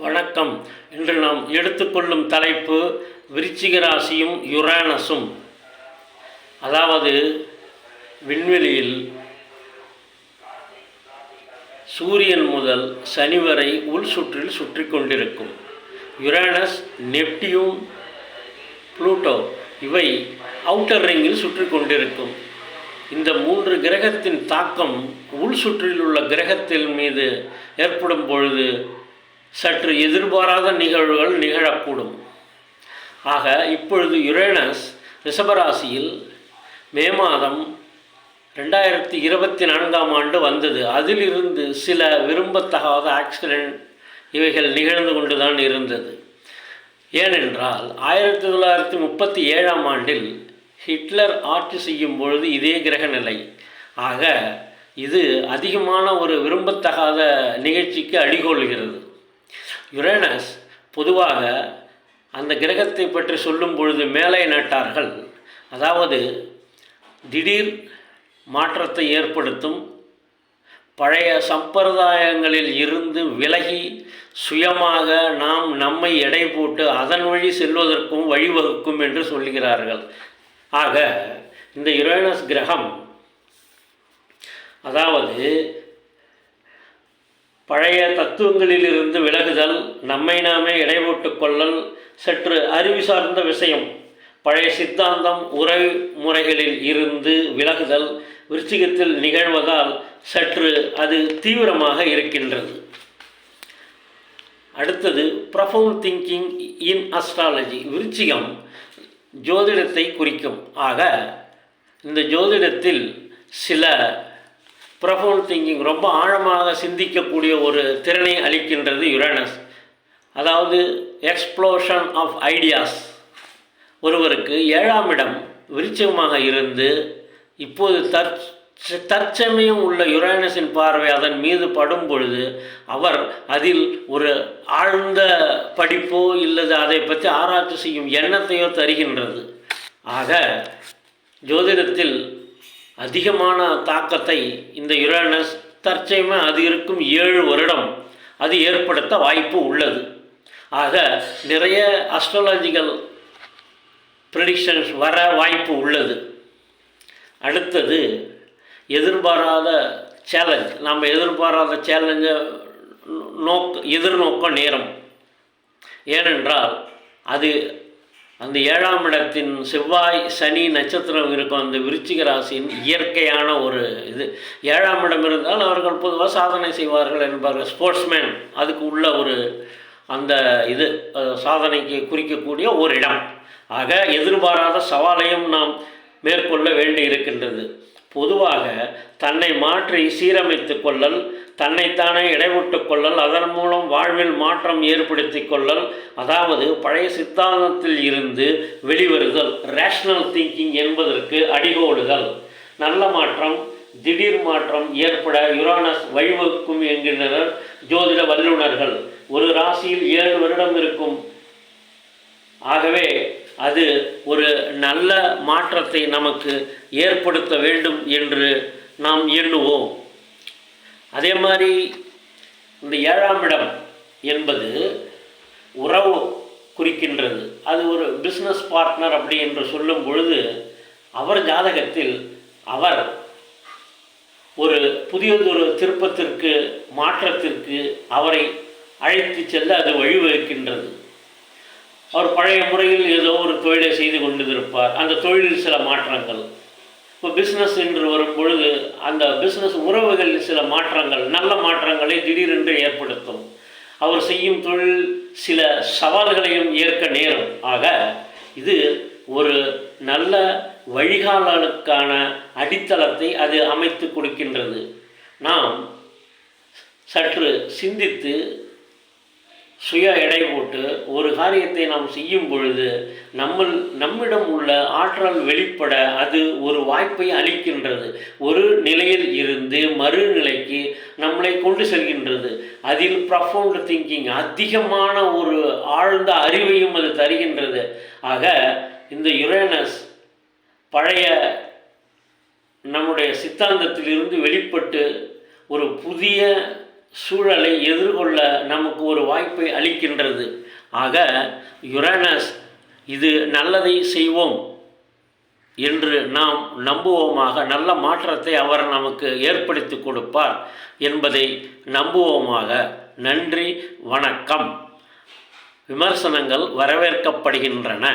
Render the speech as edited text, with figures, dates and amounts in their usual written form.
வணக்கம். இன்று நாம் எடுத்துக்கொள்ளும் தலைப்பு விருச்சிக ராசியும் யுரேனஸும். அதாவது விண்வெளியில் சூரியன் முதல் சனி வரை உள் சுற்றில் சுற்றி கொண்டிருக்கும் யுரேனஸ், நெப்டியூன், புளூட்டோ இவை அவுட்டர் ரிங்கில் சுற்றி கொண்டிருக்கும். இந்த மூன்று கிரகத்தின் தாக்கம் உள் சுற்றில் உள்ள கிரகத்தின் மீது ஏற்படும் பொழுது சற்று எதிர்பாராத நிகழ்வுகள் நிகழக்கூடும். ஆக இப்பொழுது யுரேனஸ் ரிஷபராசியில் மே மாதம் 2024 வந்தது. அதிலிருந்து சில விரும்பத்தகாத ஆக்சிடென்ட் இவைகள் நிகழ்ந்து கொண்டுதான் இருந்தது. ஏனென்றால் 1937 ஹிட்லர் ஆட்சி செய்யும் பொழுது இதே கிரக நிலை. ஆக இது அதிகமான ஒரு விரும்பத்தகாத நிகழ்ச்சிக்கு அடிகோலுகிறது. யுரேனஸ் பொதுவாக அந்த கிரகத்தை பற்றி சொல்லும் பொழுது மேலை நாட்டார்கள், அதாவது திடீர் மாற்றத்தை ஏற்படுத்தும், பழைய சம்பிரதாயங்களில் இருந்து விலகி சுயமாக நாம் நம்மை எடை போட்டு அதன் வழி செல்வதற்கும் வழிவகுக்கும் என்று சொல்கிறார்கள். ஆக இந்த யுரேனஸ் கிரகம், அதாவது பழைய தத்துவங்களிலிருந்து விலகுதல், நம்மை நாமே எடை போட்டுக் கொள்ளல், சற்று அறிவு சார்ந்த விஷயம், பழைய சித்தாந்தம் உறவு முறைகளில் இருந்து விலகுதல் விருச்சிகத்தில் நிகழ்வதால் சற்று அது தீவிரமாக இருக்கின்றது. அடுத்தது ப்ரொஃபவுண்ட் திங்கிங் இன் அஸ்ட்ராலஜி. விருச்சிகம் ஜோதிடத்தை குறிக்கும். ஆக இந்த ஜோதிடத்தில் சில ப்ரொஃபவுண்ட் திங்கிங், ரொம்ப ஆழமாக சிந்திக்கக்கூடிய ஒரு திறனை அளிக்கின்றது யுரேனஸ். அதாவது எக்ஸ்ப்ளோஷன் ஆஃப் ஐடியாஸ். ஒருவருக்கு 7ஆம் இடம் விருச்சிகமாக இருந்து இப்போது தற்சமயம் உள்ள யுரேனஸின் பார்வை அதன் மீது படும் பொழுது அவர் அதில் ஒரு ஆழ்ந்த படிப்போ இல்லது அதை பற்றி ஆராய்ச்சி செய்யும் எண்ணத்தையோ தருகின்றது. ஆக ஜோதிடத்தில் அதிகமான தாக்கத்தை இந்த யுரேனஸ் தற்சமயம் அது இருக்கும் 7 வருடம் அது ஏற்படுத்த வாய்ப்பு உள்ளது. ஆக நிறைய அஸ்ட்ராலஜிக்கல் ப்ரெடிக்ஷன்ஸ் வர வாய்ப்பு உள்ளது. அடுத்தது எதிர்பாராத சேலஞ்ச். நம்ம எதிர்பாராத சேலஞ்சை எதிர்நோக்க நேரம். ஏனென்றால் அது அந்த 7ஆம் இடத்தின் செவ்வாய், சனி நட்சத்திரம் இருக்கும் அந்த விருச்சிக ராசியின் இயற்கையான ஒரு இது. 7ஆம் இடம் இருந்தால் அவர்கள் பொதுவாக சாதனை செய்வார்கள் என்பார்கள். ஸ்போர்ட்ஸ்மேன் அதுக்கு உள்ள ஒரு அந்த இது சாதனைக்கு குறிக்கக்கூடிய ஒரு இடம். ஆக எதிர்பாராத சவாலையும் நாம் மேற்கொள்ள வேண்டி இருக்கின்றது. பொதுவாக தன்னை மாற்றி சீரமைத்து கொள்ளல், தன்னைத்தானே இடைவிட்டு கொள்ளல், அதன் மூலம் வாழ்வில் மாற்றம் ஏற்படுத்தி கொள்ளல், அதாவது பழைய சித்தாந்தத்தில் இருந்து வெளிவருதல், ரேஷனல் திங்கிங் என்பதற்கு அடிகோடுதல், நல்ல மாற்றம், திடீர் மாற்றம் ஏற்பட யுரேனஸ் வழிவகுக்கும் என்கின்றனர் ஜோதிட வல்லுநர்கள். ஒரு ராசியில் 7 வருடம் இருக்கும். ஆகவே அது ஒரு நல்ல மாற்றத்தை நமக்கு ஏற்படுத்த வேண்டும் என்று நாம் எண்ணுவோம். அதே மாதிரி இந்த 7ஆம் இடம் என்பது உறவு குறிக்கின்றது. அது ஒரு பிஸ்னஸ் பார்ட்னர் அப்படி என்று சொல்லும் பொழுது அவர் ஜாதகத்தில் அவர் ஒரு புதியதொரு திருப்பத்திற்கு மாற்றத்திற்கு அவரை அழைத்து செல்ல அது வழிவகுக்கின்றது. அவர் பழைய முறையில் ஏதோ ஒரு தொழிலை செய்து கொண்டிருப்பார். அந்த தொழிலில் சில மாற்றங்கள், இப்போ பிஸ்னஸ் என்று வரும் பொழுது அந்த பிஸ்னஸ் உறவுகளில் சில மாற்றங்கள், நல்ல மாற்றங்களை திடீரென்று ஏற்படுத்தும். அவர் செய்யும் தொழில் சில சவால்களையும் ஏற்க நேரும். ஆக இது ஒரு நல்ல வழிகாலலுக்கான அடித்தளத்தை அது அமைத்து கொடுக்கின்றது. நாம் சற்று சிந்தித்து சுய எடை போட்டு ஒரு காரியத்தை நாம் செய்யும் பொழுது நம்மிடம் உள்ள ஆற்றல் வெளிப்பட அது ஒரு வாய்ப்பை அளிக்கின்றது. ஒரு நிலையில் இருந்து மறுநிலைக்கு நம்மளை கொண்டு செல்கின்றது. அதில் ப்ரொஃபவுண்ட் திங்கிங், அதிகமான ஒரு ஆழ்ந்த அறிவையும் அது தருகின்றது. ஆக இந்த யுரேனஸ் பழைய நம்முடைய சித்தாந்தத்திலிருந்து வெளிப்பட்டு ஒரு புதிய சூழலை எதிர்கொள்ள நமக்கு ஒரு வாய்ப்பை அளிக்கின்றது. ஆக யுரேனஸ் இது நல்லதை செய்வோம் என்று நாம் நம்புவோமாக, நல்ல மாற்றத்தை அவர் நமக்கு ஏற்படுத்தி கொடுப்பார் என்பதை நம்புவோமாக. நன்றி, வணக்கம். விமர்சனங்கள் வரவேற்கப்படுகின்றன.